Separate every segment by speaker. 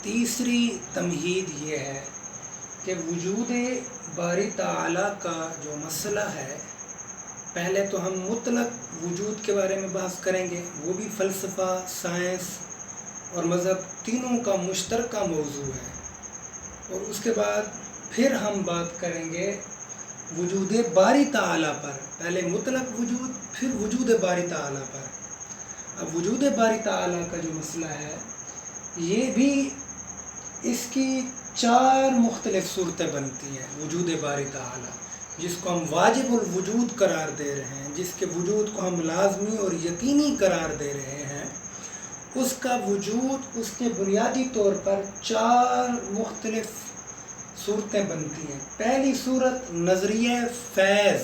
Speaker 1: تیسری تمہید یہ ہے کہ وجود باری تعالیٰ کا جو مسئلہ ہے، پہلے تو ہم مطلق وجود کے بارے میں بحث کریں گے، وہ بھی فلسفہ، سائنس اور مذہب تینوں کا مشترکہ موضوع ہے، اور اس کے بعد پھر ہم بات کریں گے وجود باری تعالیٰ پر، پہلے مطلق وجود پھر وجود باری تعالیٰ پر۔ اب وجود باری تعالیٰ کا جو مسئلہ ہے، یہ بھی اس کی 4 مختلف صورتیں بنتی ہیں۔ وجود باری تعالیٰ جس کو ہم واجب الوجود قرار دے رہے ہیں، جس کے وجود کو ہم لازمی اور یقینی قرار دے رہے ہیں، اس کا وجود اس کے بنیادی طور پر 4 مختلف صورتیں بنتی ہیں۔ پہلی صورت نظریہ فیض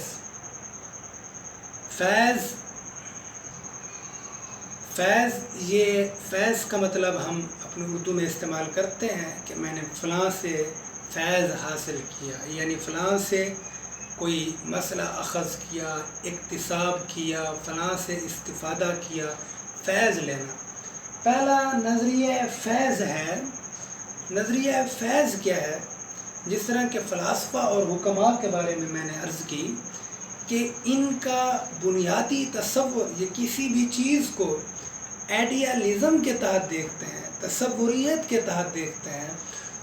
Speaker 1: یہ فیض کا مطلب ہم اپنے اردو میں استعمال کرتے ہیں کہ میں نے فلاں سے فیض حاصل کیا، یعنی فلاں سے کوئی مسئلہ اخذ کیا، اکتساب کیا، فلاں سے استفادہ کیا، فیض لینا۔ پہلا نظریہ فیض ہے۔ نظریہ فیض کیا ہے؟ جس طرح کے فلاسفہ اور حکماء کے بارے میں نے عرض کی کہ ان کا بنیادی تصور، یہ کسی بھی چیز کو آئیڈیالزم کے تحت دیکھتے ہیں، تصوریت کے تحت دیکھتے ہیں،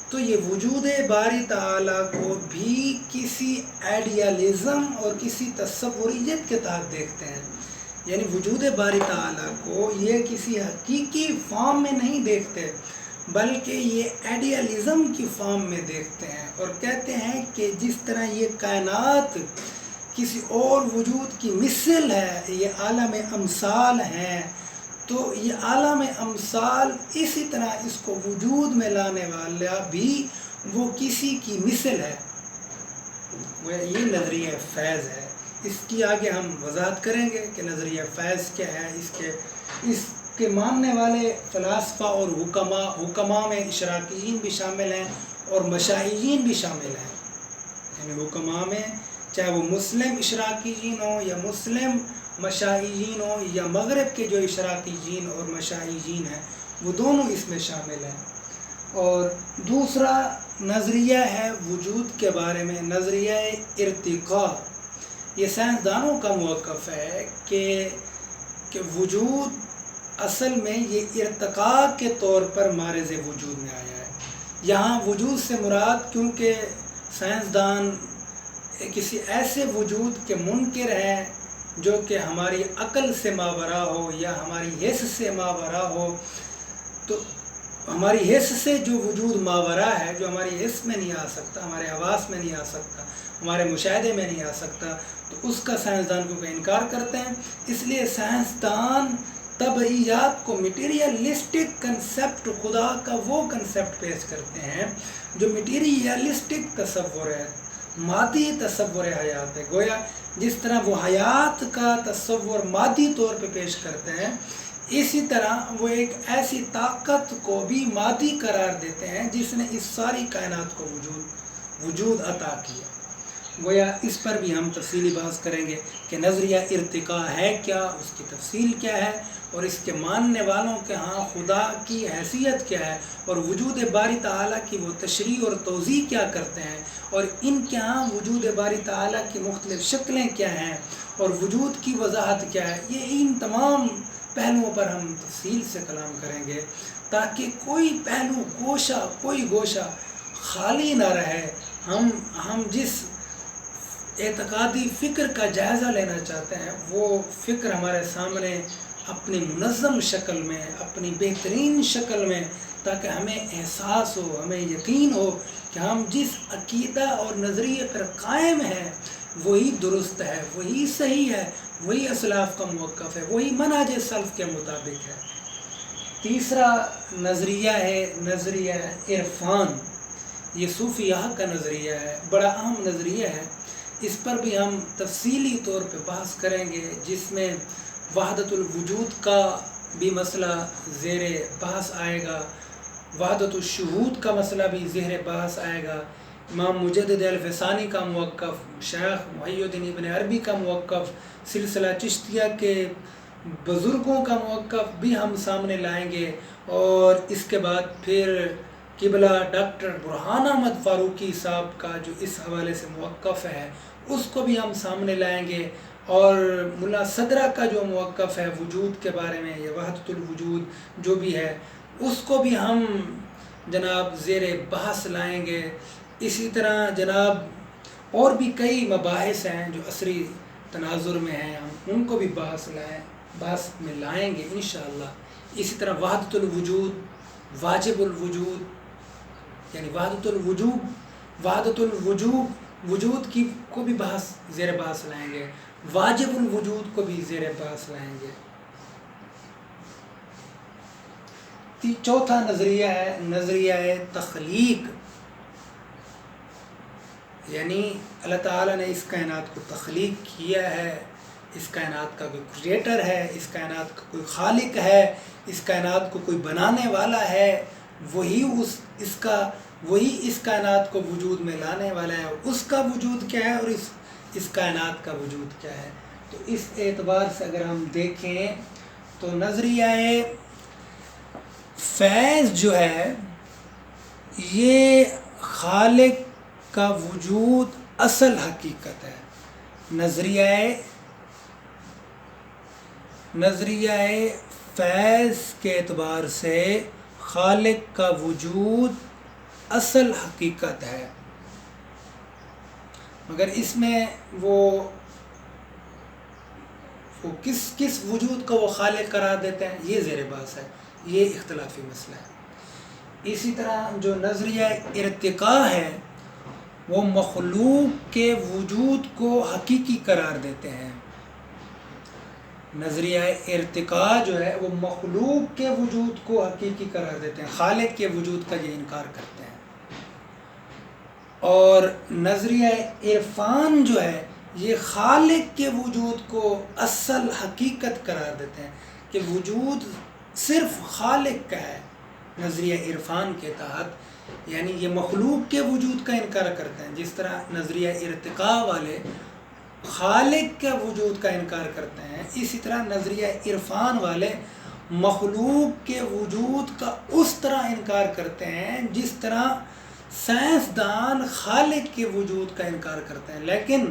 Speaker 1: تو یہ وجود باری تعالیٰ کو بھی کسی آئیڈیالزم اور کسی تصوریت کے تحت دیکھتے ہیں۔ یعنی وجود باری تعالیٰ کو یہ کسی حقیقی فارم میں نہیں دیکھتے، بلکہ یہ آئیڈیالزم کی فارم میں دیکھتے ہیں، اور کہتے ہیں کہ جس طرح یہ کائنات کسی اور وجود کی مثل ہے، یہ عالم امثال ہیں، تو یہ عالم امثال اسی طرح اس کو وجود میں لانے والا بھی وہ کسی کی مثل ہے۔ یہ نظریہ فیض ہے۔ اس کی آگے ہم وضاحت کریں گے کہ نظریہ فیض کیا ہے۔ اس کے ماننے والے فلاسفہ اور حکماء میں اشراقیین بھی شامل ہیں اور مشائعین بھی شامل ہیں۔ یعنی حکماء میں چاہے وہ مسلم اشراقیین ہوں یا مسلم مشائعین ہوں یا مغرب کے جو اشراقیین اور مشائعین ہیں، وہ دونوں اس میں شامل ہیں۔ اور دوسرا نظریہ ہے وجود کے بارے میں، نظریہ ارتقاء۔ یہ سائنسدانوں کا موقف ہے کہ وجود اصل میں یہ ارتقاء کے طور پر معرض وجود میں آیا ہے۔ یہاں وجود سے مراد، کیونکہ سائنسدان کسی ایسے وجود کے منکر ہیں جو کہ ہماری عقل سے ماورا ہو یا ہماری حس سے ماورا ہو، تو ہماری حس سے جو وجود ماورا ہے، جو ہماری حس میں نہیں آ سکتا، ہمارے حواس میں نہیں آ سکتا، ہمارے مشاہدے میں نہیں آ سکتا، تو اس کا سائنسدان کیونکہ انکار کرتے ہیں، اس لیے سائنسدان طبعیات کو میٹیریلسٹک کنسیپٹ، خدا کا وہ کنسیپٹ پیش کرتے ہیں جو میٹیریلسٹک تصور ہے، مادی تصور حیات ہے۔ گویا جس طرح وہ حیات کا تصور مادی طور پہ پیش کرتے ہیں، اسی طرح وہ ایک ایسی طاقت کو بھی مادی قرار دیتے ہیں جس نے اس ساری کائنات کو وجود عطا کیا۔ گویا اس پر بھی ہم تفصیلی بحث کریں گے کہ نظریہ ارتقاء ہے کیا، اس کی تفصیل کیا ہے، اور اس کے ماننے والوں کے ہاں خدا کی حیثیت کیا ہے، اور وجود باری تعالیٰ کی وہ تشریح اور توضیح کیا کرتے ہیں، اور ان کے ہاں وجود باری تعالیٰ کی مختلف شکلیں کیا ہیں، اور وجود کی وضاحت کیا ہے۔ یہ ان تمام پہلوؤں پر ہم تفصیل سے کلام کریں گے تاکہ کوئی پہلو، کوئی گوشہ خالی نہ رہے۔ ہم جس اعتقادی فکر کا جائزہ لینا چاہتے ہیں، وہ فکر ہمارے سامنے اپنی منظم شکل میں، اپنی بہترین شکل میں، تاکہ ہمیں احساس ہو، ہمیں یقین ہو کہ ہم جس عقیدہ اور نظریے پر قائم ہیں وہی درست ہے، وہی صحیح ہے، وہی اسلاف کا موقف ہے، وہی منہج سلف کے مطابق ہے۔ تیسرا نظریہ ہے نظریہ عرفان۔ یہ صوفیاء کا نظریہ ہے، بڑا اہم نظریہ ہے۔ اس پر بھی ہم تفصیلی طور پہ بحث کریں گے، جس میں وحدت الوجود کا بھی مسئلہ زیر بحث آئے گا، وحدت الشہود کا مسئلہ بھی زیر بحث آئے گا، امام مجدد الفسانی کا موقف، شیخ محی الدین ابن عربی کا موقف، سلسلہ چشتیہ کے بزرگوں کا موقف بھی ہم سامنے لائیں گے، اور اس کے بعد پھر قبلہ ڈاکٹر برہان احمد فاروقی صاحب کا جو اس حوالے سے موقف ہے اس کو بھی ہم سامنے لائیں گے، اور ملا صدرہ کا جو موقف ہے وجود کے بارے میں یا وحدت الوجود جو بھی ہے اس کو بھی ہم جناب زیر بحث لائیں گے۔ اسی طرح جناب اور بھی کئی مباحث ہیں جو عصری تناظر میں ہیں، ہم ان کو بھی بحث میں لائیں گے انشاءاللہ۔ اسی طرح وحدت الوجود، واجب الوجود، یعنی وحدت الوجود وجود کی کو بھی زیر بحث لائیں گے، واجب الوجود کو بھی زیر بحث لائیں گے۔ چوتھا نظریہ ہے نظریہ تخلیق، یعنی اللہ تعالیٰ نے اس کائنات کو تخلیق کیا ہے، اس کائنات کا کوئی کریٹر ہے، اس کائنات کا کوئی خالق ہے، اس کائنات کو کوئی بنانے والا ہے، وہی اس کائنات کو وجود میں لانے والا ہے۔ اس کا وجود کیا ہے اور اس کائنات کا وجود کیا ہے؟ تو اس اعتبار سے اگر ہم دیکھیں تو نظریہ فیض جو ہے یہ خالق کا وجود اصل حقیقت ہے۔ نظریہ فیض کے اعتبار سے خالق کا وجود اصل حقیقت ہے، مگر اس میں وہ کس وجود کو وہ خالق قرار دیتے ہیں یہ زیر بحث ہے، یہ اختلافی مسئلہ ہے۔ اسی طرح جو نظریہ ارتقاء ہے وہ مخلوق کے وجود کو حقیقی قرار دیتے ہیں۔ نظریہ ارتقاء جو ہے وہ مخلوق کے وجود کو حقیقی قرار دیتے ہیں، خالق کے وجود کا یہ انکار کرتے ہیں۔ اور نظریہ عرفان جو ہے یہ خالق کے وجود کو اصل حقیقت قرار دیتے ہیں کہ وجود صرف خالق کا ہے۔ نظریہ عرفان کے تحت یعنی یہ مخلوق کے وجود کا انکار کرتے ہیں، جس طرح نظریہ ارتقاء والے خالق کے وجود کا انکار کرتے ہیں، اسی طرح نظریہ عرفان والے مخلوق کے وجود کا اس طرح انکار کرتے ہیں جس طرح سائنسدان خالق کے وجود کا انکار کرتے ہیں۔ لیکن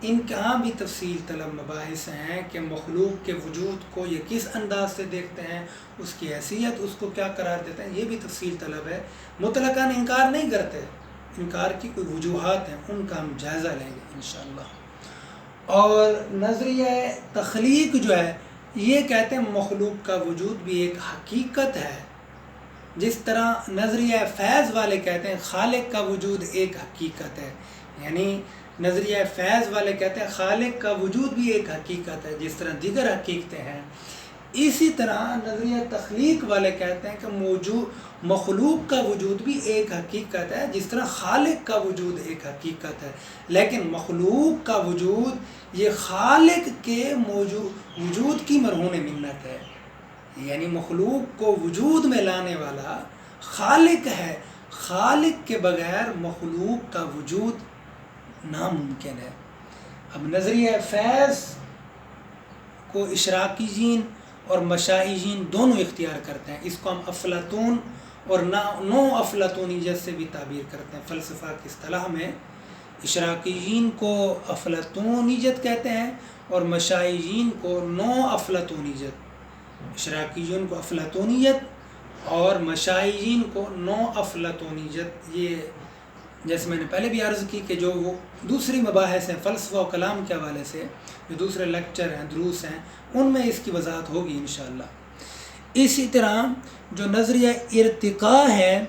Speaker 1: ان کے ہاں بھی تفصیل طلب مباحث ہیں کہ مخلوق کے وجود کو یہ کس انداز سے دیکھتے ہیں، اس کی حیثیت اس کو کیا قرار دیتے ہیں، یہ بھی تفصیل طلب ہے۔ مطلقاً انکار نہیں کرتے، انکار کی کوئی وجوہات ہیں ان کا ہم جائزہ لیں گے انشاءاللہ۔ اور نظریہ تخلیق جو ہے یہ کہتے ہیں مخلوق کا وجود بھی ایک حقیقت ہے، جس طرح نظریہ فیض والے کہتے ہیں خالق کا وجود ایک حقیقت ہے، یعنی نظریہ فیض والے کہتے ہیں خالق کا وجود بھی ایک حقیقت ہے جس طرح دیگر حقیقتیں ہیں۔ اسی طرح نظریہ تخلیق والے کہتے ہیں کہ مخلوق کا وجود بھی ایک حقیقت ہے جس طرح خالق کا وجود ایک حقیقت ہے، لیکن مخلوق کا وجود یہ خالق کے وجود کی مرہون منت ہے، یعنی مخلوق کو وجود میں لانے والا خالق ہے، خالق کے بغیر مخلوق کا وجود ناممکن ہے۔ اب نظریہ فیض کو اشراقی جین اور مشائی جین دونوں اختیار کرتے ہیں، اس کو ہم افلاطون اور نو افلاطونیت سے بھی تعبیر کرتے ہیں۔ فلسفہ کی اصطلاح میں اشراقی جین کو افلاطونیت کہتے ہیں اور مشائی جین کو نو افلاطونیت۔ اشراقی جین کو افلاطونیت اور مشائی جین کو نو افلاطونیت، یہ جیسے میں نے پہلے بھی عرض کی کہ جو وہ دوسری مباحث ہیں فلسفہ و کلام کے حوالے سے جو دوسرے لیکچر ہیں دروس ہیں ان میں اس کی وضاحت ہوگی انشاءاللہ۔ اسی طرح جو نظریہ ارتقاء ہے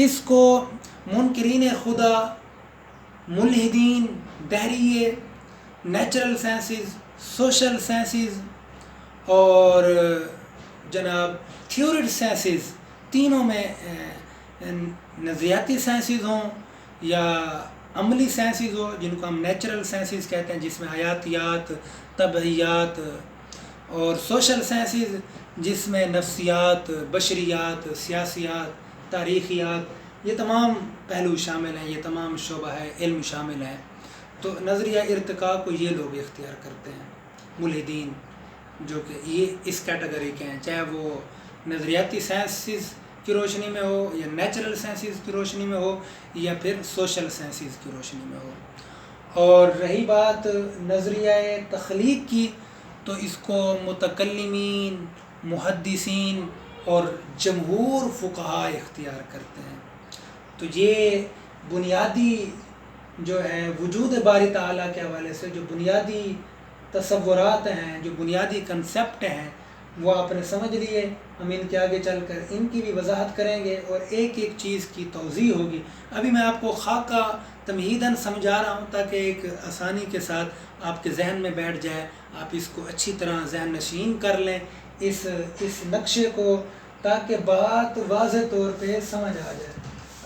Speaker 1: اس کو منکرین خدا، ملحدین، دہریے، نیچرل سائنسز، سوشل سائنسز اور جناب تھیورڈ سائنسز، تینوں میں نظریاتی سائنسز ہوں یا عملی سائنسز ہو جن کو ہم نیچرل سائنسز کہتے ہیں جس میں حیاتیات، طبعیات، اور سوشل سائنسز جس میں نفسیات، بشریات، سیاسیات، تاریخیات، یہ تمام پہلو شامل ہیں، یہ تمام شعبہ علم شامل ہیں۔ تو نظریہ ارتقاء کو یہ لوگ اختیار کرتے ہیں، ملحدین جو کہ یہ اس کیٹیگری کے ہیں، چاہے وہ نظریاتی سائنسز کی روشنی میں ہو، یا نیچرل سائنسز کی روشنی میں ہو، یا پھر سوشل سائنسز کی روشنی میں ہو۔ اور رہی بات نظریہ تخلیق کی، تو اس کو متکلمین، محدثین اور جمہور فقہاء اختیار کرتے ہیں۔ تو یہ بنیادی جو ہے وجود باری تعالیٰ کے حوالے سے جو بنیادی تصورات ہیں، جو بنیادی کنسیپٹ ہیں، وہ آپ نے سمجھ لیے۔ ہم ان کے آگے چل کر ان کی بھی وضاحت کریں گے اور ایک ایک چیز کی توضیح ہوگی۔ ابھی میں آپ کو خاکہ تمہیداً سمجھا رہا ہوں تاکہ ایک آسانی کے ساتھ آپ کے ذہن میں بیٹھ جائے، آپ اس کو اچھی طرح ذہن نشین کر لیں اس نقشے کو، تاکہ بات واضح طور پہ سمجھ آ جائے۔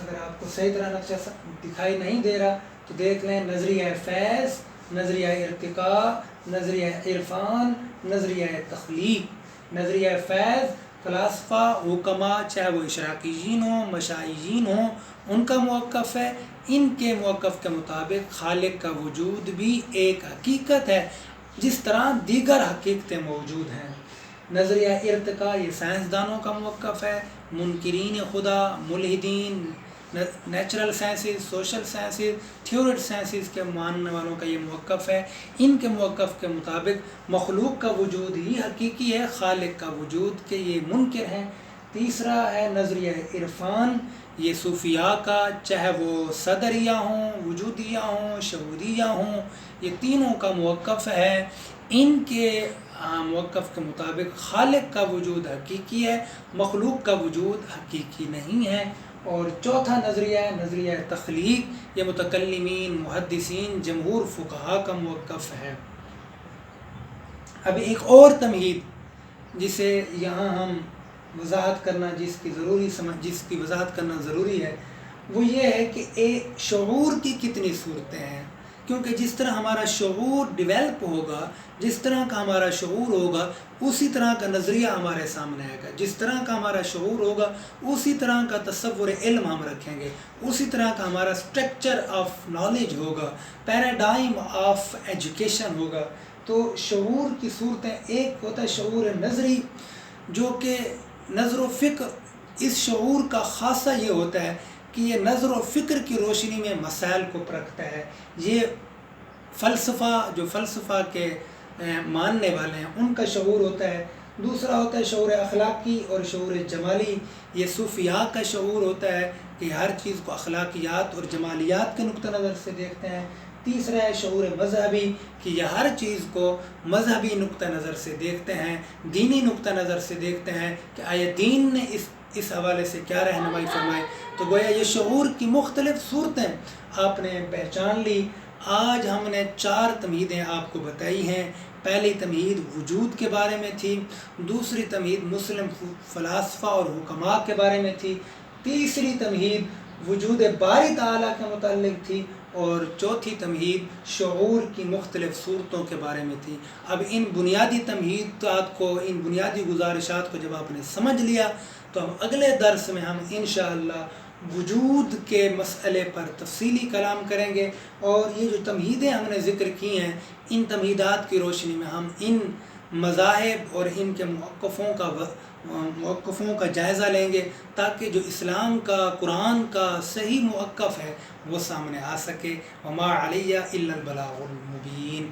Speaker 1: اگر آپ کو صحیح طرح نقشہ دکھائی نہیں دے رہا تو دیکھ لیں، نظریہ فیض، نظریہ ارتقاء، نظریہ عرفان، نظریہ تخلیق۔ نظریہ فیض فلاسفہ، حکماء، چاہے وہ اشراقیین ہوں، مشائعین ہوں، ان کا موقف ہے۔ ان کے موقف کے مطابق خالق کا وجود بھی ایک حقیقت ہے، جس طرح دیگر حقیقتیں موجود ہیں۔ نظریہ ارتقاء یہ سائنسدانوں کا موقف ہے، منکرین خدا، ملحدین، natural sciences, social sciences, theoretical sciences کے ماننے والوں کا یہ موقف ہے۔ ان کے موقف کے مطابق مخلوق کا وجود ہی حقیقی ہے، خالق کا وجود کے یہ منکر ہیں۔ تیسرا ہے نظریہ عرفان، یہ صوفیاء کا، چاہے وہ صدریہ ہوں، وجودیہ ہوں، شہودیہ ہوں، یہ تینوں کا موقف ہے۔ ان کے موقف کے مطابق خالق کا وجود حقیقی ہے، مخلوق کا وجود حقیقی نہیں ہے۔ اور چوتھا نظریہ ہے نظریہ تخلیق، یہ متکلمین، محدثین، جمہور فقہاء کا موقف ہے۔ اب ایک اور تمہید جسے یہاں ہم وضاحت کرنا جس کی وضاحت کرنا ضروری ہے، وہ یہ ہے کہ ایک شعور کی کتنی صورتیں ہیں، کیونکہ جس طرح ہمارا شعور ڈیولپ ہوگا، جس طرح کا ہمارا شعور ہوگا، اسی طرح کا نظریہ ہمارے سامنے آئے گا۔ جس طرح کا ہمارا شعور ہوگا، اسی طرح کا تصور علم ہم رکھیں گے، اسی طرح کا ہمارا اسٹرکچر آف نالج ہوگا، پیراڈائم آف ایجوکیشن ہوگا۔ تو شعور کی صورتیں، ایک ہوتا ہے شعور نظری، جو کہ نظر و فکر، اس شعور کا خاصہ یہ ہوتا ہے کہ یہ نظر و فکر کی روشنی میں مسائل کو پرکھتا ہے۔ یہ فلسفہ، جو فلسفہ کے ماننے والے ہیں، ان کا شعور ہوتا ہے۔ دوسرا ہوتا ہے شعور اخلاقی اور شعور جمالی، یہ صوفیاء کا شعور ہوتا ہے کہ ہر چیز کو اخلاقیات اور جمالیات کے نقطہ نظر سے دیکھتے ہیں۔ تیسرا ہے شعور مذہبی، کہ یہ ہر چیز کو مذہبی نقطہ نظر سے دیکھتے ہیں، دینی نقطہ نظر سے دیکھتے ہیں کہ آیا دین نے اس حوالے سے کیا رہنمائی فرمائی۔ تو گویا یہ شعور کی مختلف صورتیں آپ نے پہچان لی۔ آج ہم نے 4 تمہیدیں آپ کو بتائی ہیں۔ پہلی تمہید وجود کے بارے میں تھی، دوسری تمہید مسلم فلاسفہ اور حکماء کے بارے میں تھی، تیسری تمہید وجود باری تعالیٰ کے متعلق تھی، اور چوتھی تمہید شعور کی مختلف صورتوں کے بارے میں تھی۔ اب ان بنیادی تمہیدات کو، ان بنیادی گزارشات کو جب آپ نے سمجھ لیا، تو اب اگلے درس میں ہم انشاءاللہ وجود کے مسئلے پر تفصیلی کلام کریں گے، اور یہ جو تمہیدیں ہم نے ذکر کی ہیں، ان تمہیدات کی روشنی میں ہم ان مذاہب اور ان کے موقفوں کا جائزہ لیں گے، تاکہ جو اسلام کا، قرآن کا صحیح موقف ہے وہ سامنے آ سکے۔ وما علیہ الا البلاغ المبین۔